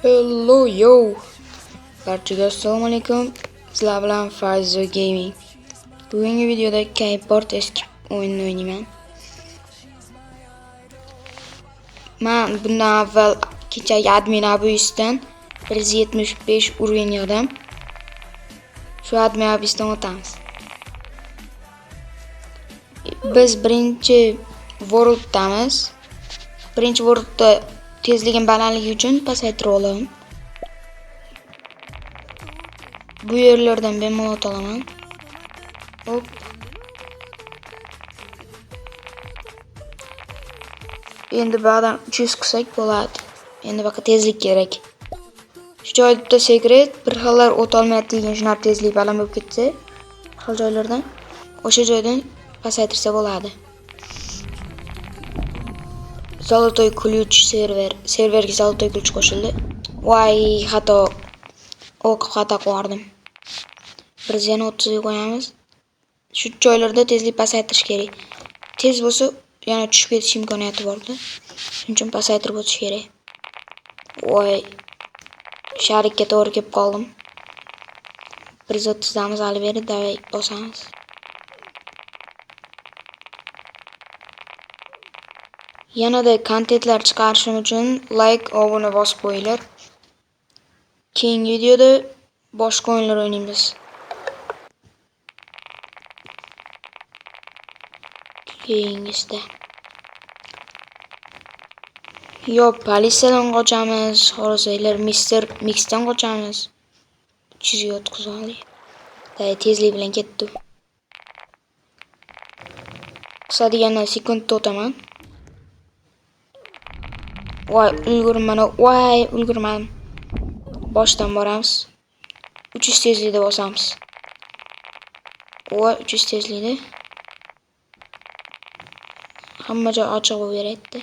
Hello yo. Barchaga assalomu alaykum. Sizlar bilan Faizo Gaming. Bugungi videoda Keyboard Escape o'yinini o'ynayman. Men bundan avval kechagi admin abuyisdan 175 uровень yedim. Shu admin abuyisdan o'tamiz. Biz birinchi worlddamiz. Birinchi worldda tezligim balandligi uchun pasaytirib olaman. Bu yerlardan bemalol ot olaman. Hop. Endi ba'dan 300 qilsak bo'ladi. Endi baqa tezlik kerak. Shu joyda bitta sekret, bir xillar o't olmayapti degan shunday tezlik baland bo'lib ketsa, xil joylardan o'sha joydan pasaytirsa bo'ladi. Zolotoy ключ serverga zolotoy ключ qo'shildi. Voy, xato. Xato qildim. Biz yana 30 ga qo'yamiz. Shu joylarda tezlik pasaytirish kerak. Tez bo'lsa, yana tushib ketish imkoniyati bor-da. Shuning uchun pasaytirib o'tish kerak. Voy. Sharikka to'g'ri kelib qoldim. 130 damiz hali beri davay bosamiz. Yanada kontentlar chiqarishim uchun like, obuna bosib qo'yinglar. Keyingi videoda boshqa o'yinlar o'ynaymiz. Keyingisida yo politsiyadan qochamiz, xo'rozaylar Mr. Mixdan qochamiz. 300 ga o'tkazib oldik. Tezlik bilan ketdi. Qisa degandan sekundda o'taman. Voy, ulgurmadim. Boshdan boramiz. 300 tezlikda bosamiz. Voy, 300 tezlikda. Hamma joy ochiq bo'laveradi.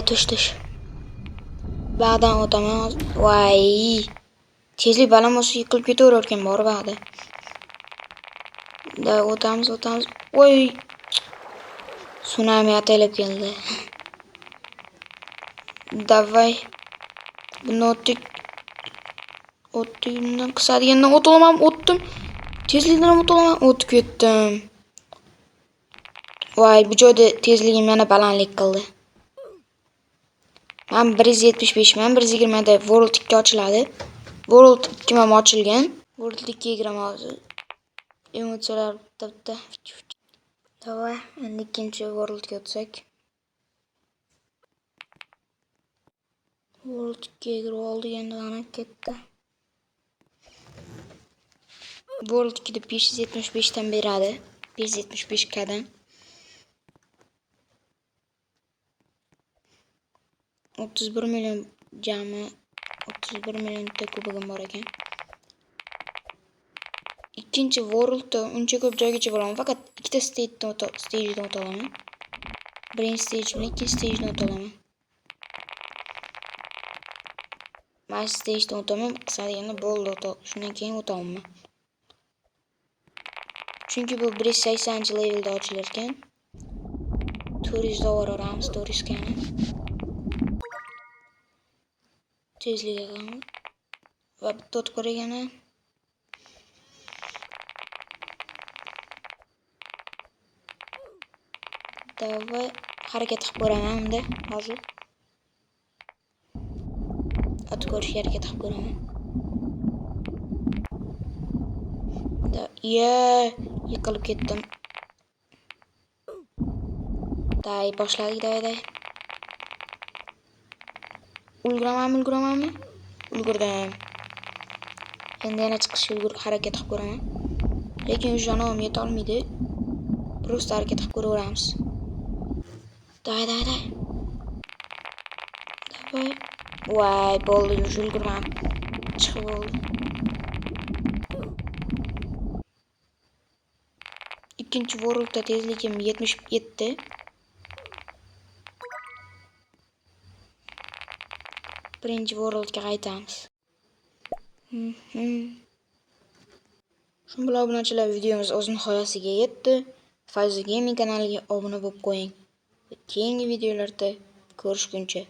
Tush. Ba'dan o'taman. Voy. Tezlik baland bo'lsa yiqilib ketaverar ekan bor ba'da. O'tamiz. Voy. Tsunami ataylab keldi. Davay. Buni o'tdik. Bundan qisa degandan o't olaman, o'tdim. Tezlikdan o't olaman, o'tib ketdim. Voy, bu joyda tezligim yana balandlik qildi. Men 175 man, 120 da World 2 ochiladi. World 2 ham ochilgan. World 2 ga kiraman hozir. Emotsiyalar bitta. Davay, endi ikkinchi World ga o'tsak. World 2 ga kirib oldik, endi ana ketdi. World 2 da 575 dan beradi. 575 kadan. 31 million jami 31 millionta kubagim bor ekan. Ikkinchi Worldda uncha ko'p joygacha boraman, faqat ikkita stagedan o'ta olaman. Birinchi stage bilan ikkinchi stagedan o'ta olaman. Mana stagedan o'taman, qisa deganda bo'ldi, shundan keyin o'ta olmayman. Chunki bu 180-levelda ochilar ekan. 400 dollar olamiz, 400 kani. Tezligiga qilamiz. Va bitta o't kerak yana. Davay, harakat qilib ko'raman unda hozir. O't ko'rishga harakat qilib ko'raman. Yiqilib ketdim. Boshladik, davay. Ulguramanmi? Ulgurdim. Endi yana chiqishga harakat qilib ko'raman. Lekin jonim yeta olmaydi. Prosta harakat qilib ko'raveramiz. Davay. Voy, bo'ldi, ulgurman. Chiqib oldi. Ikkinchi Worldda tezligim 77. Birinchi Worldga qaytamiz. Shu bilan obunachilar, videomiz o'z nihoyasiga yetdi. Faizo Gaming kanaliga obuna bo'lib qo'ying. Keyingi videolarda ko'rishguncha